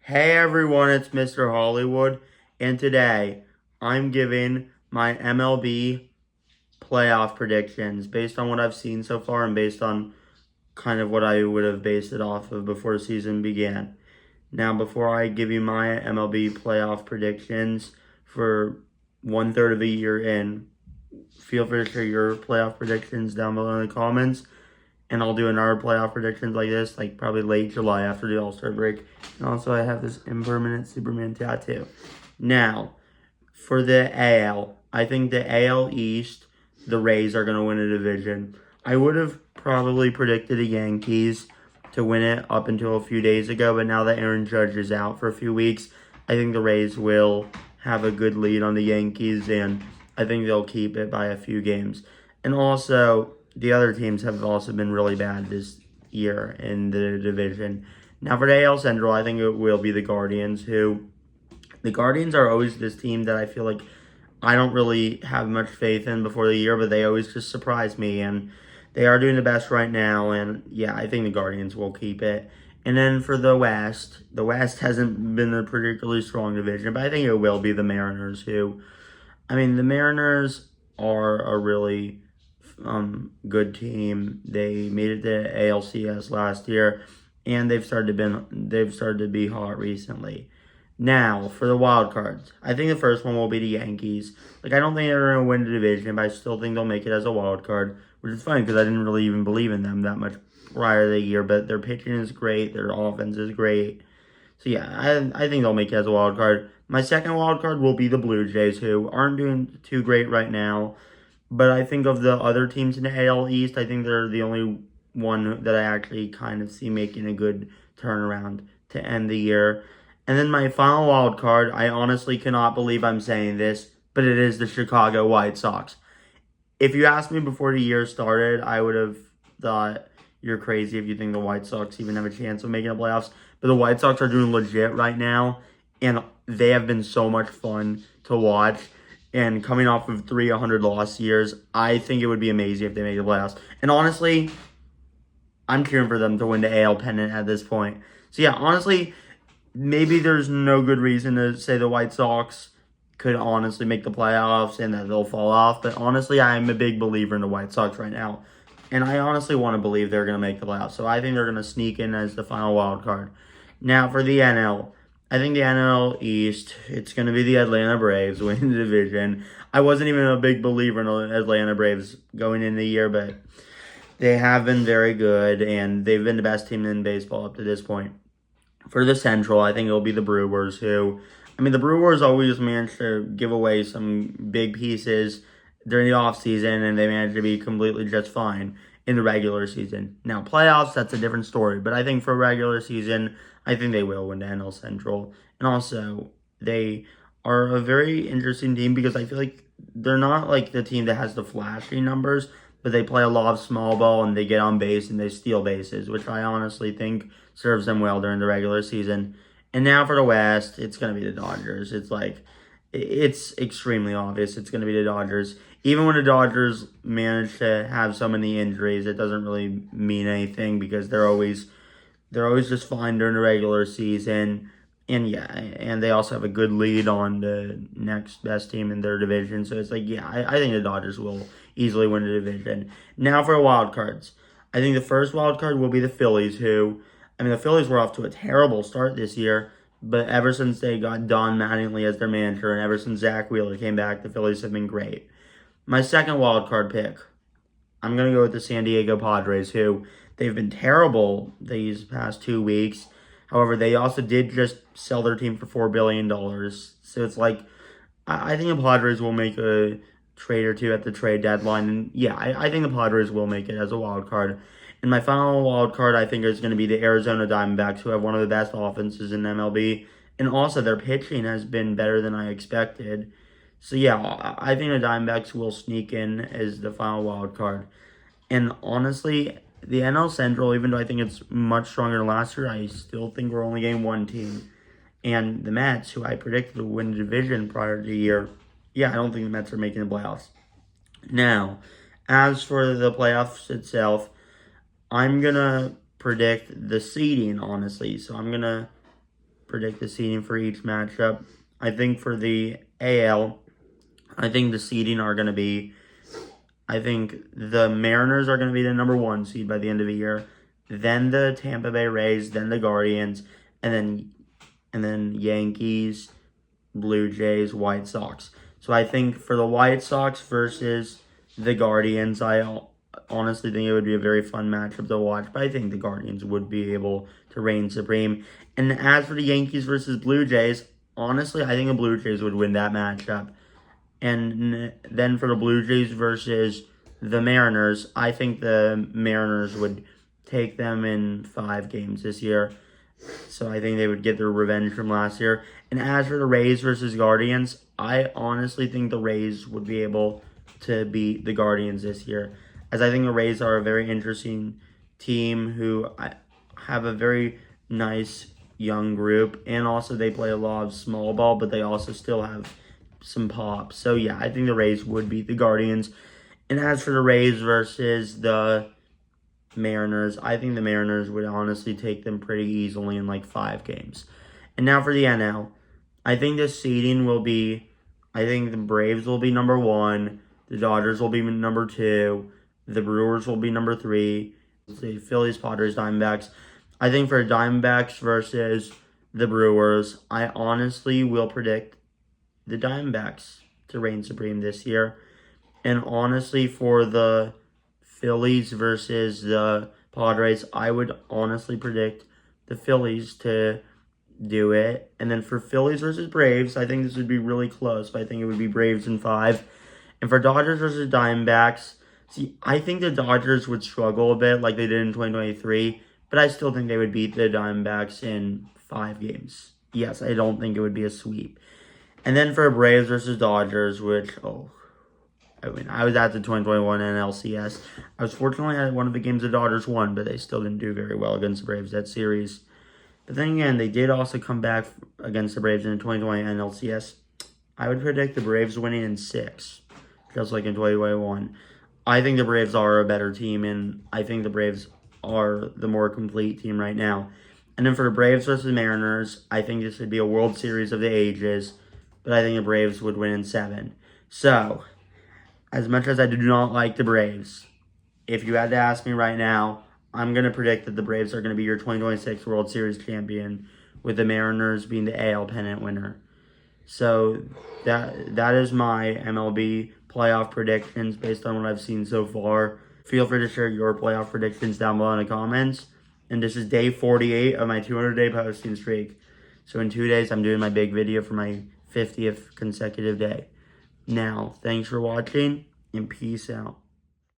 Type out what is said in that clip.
Hey everyone, it's Mr. Hollywood, and today I'm giving my MLB playoff predictions based on what I've seen so far and based on kind of what I would have based it off of before the season began. Now, before I give you my MLB playoff predictions for 1/3 of the year in, feel free to share your playoff predictions down below in the comments. And I'll do another playoff predictions like this, like probably late July after the All-Star break. And also I have this impermanent Superman tattoo. Now, for the AL, I think the AL East, the Rays are going to win a division. I would have probably predicted the Yankees to win it up until a few days ago, but now that Aaron Judge is out for a few weeks, I think the Rays will have a good lead on the Yankees, and I think they'll keep it by a few games. And also, the other teams have also been really bad this year in the division. Now for the AL Central, I think it will be the Guardians, the Guardians are always this team that I feel like I don't really have much faith in before the year, but they always just surprise me, and they are doing the best right now, and yeah, I think the Guardians will keep it. And then for the West hasn't been a particularly strong division, but I think it will be the Mariners the Mariners are a really good team. They made it to ALCS last year, and they've started to be hot recently. Now for the wild cards, I think the first one will be the Yankees. I don't think they're gonna win the division, but I still think they'll make it as a wild card, which is funny because I didn't really even believe in them that much prior to the year. But their pitching is great, their offense is great. So yeah, I think they'll make it as a wild card. My second wild card will be the Blue Jays, who aren't doing too great right now. But I think of the other teams in the AL East, I think they're the only one that I actually kind of see making a good turnaround to end the year. And then my final wild card, I honestly cannot believe I'm saying this, but it is the Chicago White Sox. If you asked me before the year started, I would have thought you're crazy if you think the White Sox even have a chance of making the playoffs. But the White Sox are doing legit right now, and they have been so much fun to watch. And coming off of 300 loss years, I think it would be amazing if they made the playoffs. And honestly, I'm cheering for them to win the AL pennant at this point. So yeah, honestly, maybe there's no good reason to say the White Sox could honestly make the playoffs and that they'll fall off. But honestly, I'm a big believer in the White Sox right now. And I honestly want to believe they're going to make the playoffs. So I think they're going to sneak in as the final wild card. Now for the NL. I think the NL East, it's going to be the Atlanta Braves winning the division. I wasn't even a big believer in the Atlanta Braves going into the year, but they have been very good, and they've been the best team in baseball up to this point. For the Central, I think it'll be the Brewers, the Brewers always manage to give away some big pieces during the offseason, and they manage to be completely just fine in the regular season. Now, playoffs, that's a different story, but I think for regular season, I think they will win the NL Central. And also, they are a very interesting team because I feel like they're not like the team that has the flashy numbers, but they play a lot of small ball and they get on base and they steal bases, which I honestly think serves them well during the regular season. And now for the West, it's going to be the Dodgers. It's extremely obvious it's going to be the Dodgers. Even when the Dodgers manage to have so many injuries, it doesn't really mean anything because they're always just fine during the regular season. And yeah, and they also have a good lead on the next best team in their division. So it's I think the Dodgers will easily win the division. Now for wild cards. I think the first wild card will be the Phillies, the Phillies were off to a terrible start this year, but ever since they got Don Mattingly as their manager and ever since Zach Wheeler came back, the Phillies have been great. My second wild card pick, I'm going to go with the San Diego Padres, they've been terrible these past 2 weeks. However, they also did just sell their team for $4 billion. So it's I think the Padres will make a trade or two at the trade deadline. And yeah, I think the Padres will make it as a wild card. And my final wild card, I think, is going to be the Arizona Diamondbacks, who have one of the best offenses in MLB. And also, their pitching has been better than I expected. So yeah, I think the Diamondbacks will sneak in as the final wild card. And honestly, the NL Central, even though I think it's much stronger than last year, I still think we're only getting one team. And the Mets, who I predicted would win the division prior to the year, yeah, I don't think the Mets are making the playoffs. Now, as for the playoffs itself, I'm going to predict the seeding, honestly. So I'm going to predict the seeding for each matchup. I think for the AL, I think the seeding are going to be, I think the Mariners are going to be the number 1 seed by the end of the year. Then the Tampa Bay Rays, then the Guardians, and then Yankees, Blue Jays, White Sox. So I think for the White Sox versus the Guardians, I honestly think it would be a very fun matchup to watch, but I think the Guardians would be able to reign supreme. And as for the Yankees versus Blue Jays, honestly, I think the Blue Jays would win that matchup. And then for the Blue Jays versus the Mariners, I think the Mariners would take them in 5 games this year. So I think they would get their revenge from last year. And as for the Rays versus Guardians, I honestly think the Rays would be able to beat the Guardians this year, as I think the Rays are a very interesting team who have a very nice young group, and also they play a lot of small ball, but they also still have some pop. So yeah, I think the Rays would beat the Guardians. And as for the Rays versus the Mariners, I think the Mariners would honestly take them pretty easily in like 5 games. And now for the NL, I think the seeding will be, I think the Braves will be number 1, the Dodgers will be number 2, the Brewers will be number 3, the Phillies, Padres, Diamondbacks. I think for Diamondbacks versus the Brewers, I honestly will predict the Diamondbacks to reign supreme this year. And honestly, for the Phillies versus the Padres, I would honestly predict the Phillies to do it. And then for Phillies versus Braves, I think this would be really close, but I think it would be Braves in 5. And for Dodgers versus Diamondbacks, see, I think the Dodgers would struggle a bit like they did in 2023, but I still think they would beat the Diamondbacks in 5 games. Yes, I don't think it would be a sweep. And then for Braves versus Dodgers, which, I was at the 2021 NLCS. I was fortunately at one of the games the Dodgers won, but they still didn't do very well against the Braves that series. But then again, they did also come back against the Braves in the 2020 NLCS. I would predict the Braves winning in 6, just like in 2021. I think the Braves are a better team, and I think the Braves are the more complete team right now. And then for the Braves versus Mariners, I think this would be a World Series of the ages, but I think the Braves would win in 7. So, as much as I do not like the Braves, if you had to ask me right now, I'm going to predict that the Braves are going to be your 2026 World Series champion, with the Mariners being the AL pennant winner. So that is my MLB playoff predictions based on what I've seen so far. Feel free to share your playoff predictions down below in the comments. And this is day 48 of my 200-day posting streak. So in 2 days, I'm doing my big video for my 50th consecutive day. Now, thanks for watching, and peace out.